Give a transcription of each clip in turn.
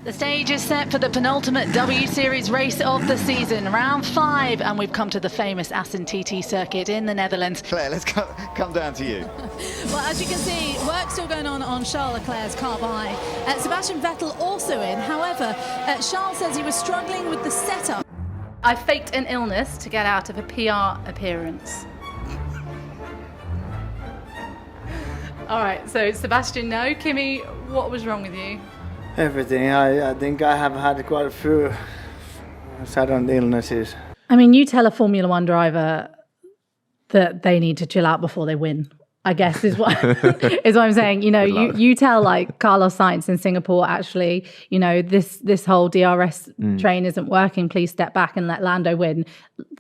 The stage is set for the penultimate W Series race of the season, round 5, and we've come to the famous Assen TT circuit in the Netherlands. Claire, let's come down to you. Well, as you can see, work still going on Charles Leclerc's car behind. Sebastian Vettel also in. However, Charles says he was struggling with the setup. I faked an illness to get out of a PR appearance. All right, so Sebastian, no. Kimmy, what was wrong with you? Everything. I think I have had quite a few sudden illnesses. I mean, you tell a Formula One driver that they need to chill out before they win, I guess is what is what I'm saying. You know, you tell like Carlos Sainz in Singapore, actually, you know, this whole DRS train isn't working. Please step back and let Lando win.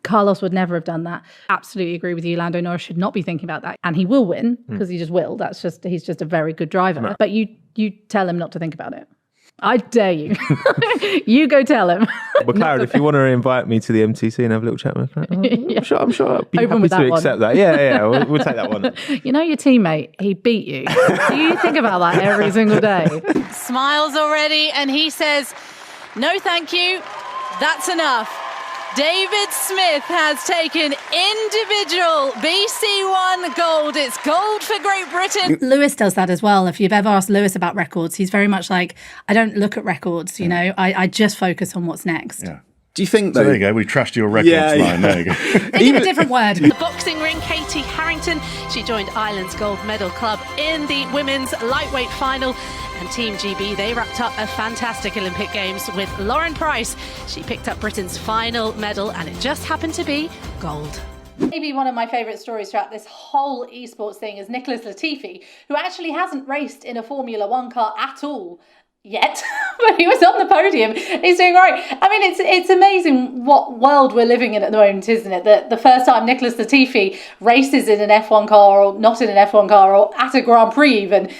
Carlos would never have done that. Absolutely agree with you. Lando Norris should not be thinking about that, and he will win because he just will. He's just a very good driver. No. But you tell him not to think about it. I dare you. You go tell him. Well, Clara, if you want to invite me to the MTC and have a little chat with me, I'm sure I'll be happy to accept that. Yeah, we'll take that one. You know your teammate, he beat you. Do you think about that every single day? Smiles already, and he says, no thank you, that's enough. David Smith has taken individual BC1 gold. It's gold for Great Britain. Lewis does that as well. If you've ever asked Lewis about records, he's very much like, I don't look at records, you know, I just focus on what's next. Yeah. Do you think though? So there you go, we trashed your records line. There you go. Think of a different word. The boxing ring, Katie Harrington. She joined Ireland's gold medal club in the women's lightweight final. And Team GB, they wrapped up a fantastic Olympic Games with Lauren Price. She picked up Britain's final medal, and it just happened to be gold. Maybe one of my favourite stories throughout this whole esports thing is Nicholas Latifi, who actually hasn't raced in a Formula One car at all yet, but he was on the podium. He's doing all right. I mean, it's amazing what world we're living in at the moment, isn't it? That the first time Nicholas Latifi races in an F1 car, or not in an F1 car, or at a Grand Prix even,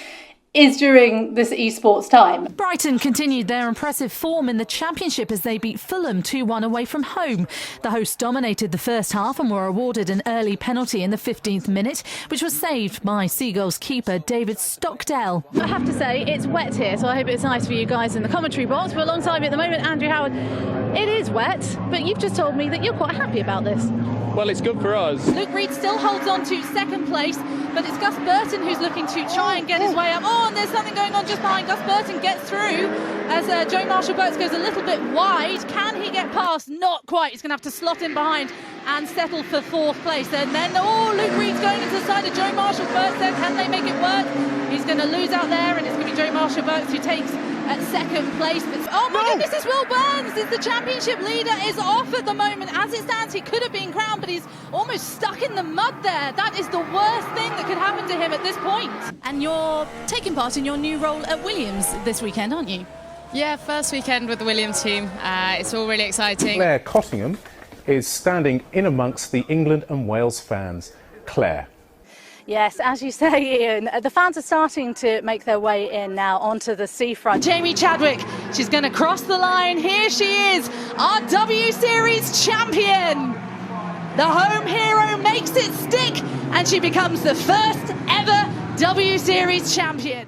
is during this esports time. Brighton continued their impressive form in the championship as they beat Fulham 2-1 away from home. The hosts dominated the first half and were awarded an early penalty in the 15th minute, which was saved by Seagulls keeper David Stockdale. I have to say, it's wet here, so I hope it's nice for you guys in the commentary box. But alongside me at the moment, Andrew Howard. It is wet, but you've just told me that you're quite happy about this. Well, it's good for us. Luke Reed still holds on to second place, but it's Gus Burton who's looking to try and get his way up. Oh, and there's something going on just behind. Gus Burton gets through as Joe Marshall-Burks goes a little bit wide. Can he get past? Not quite. He's going to have to slot in behind and settle for 4th place. And then, Luke Reed's going into the side of Joe Marshall-Burks there. Can they make it work? He's going to lose out there, and it's going to be Joe Marshall-Burks who takes at 2nd place. But, oh my goodness, it's Will Burns. The championship leader is off at the moment. As it stands, he could have been crowned, but he's almost stuck in the mud there. That is the worst thing that could happen to him at this point. And you're taking part in your new role at Williams this weekend, aren't you? Yeah, first weekend with the Williams team. It's all really exciting. Claire Cottingham is standing in amongst the England and Wales fans. Claire. Yes, as you say, Ian, the fans are starting to make their way in now onto the seafront. Jamie Chadwick, she's going to cross the line. Here she is, our W Series champion. The home hero makes it stick, and she becomes the first ever W Series champion.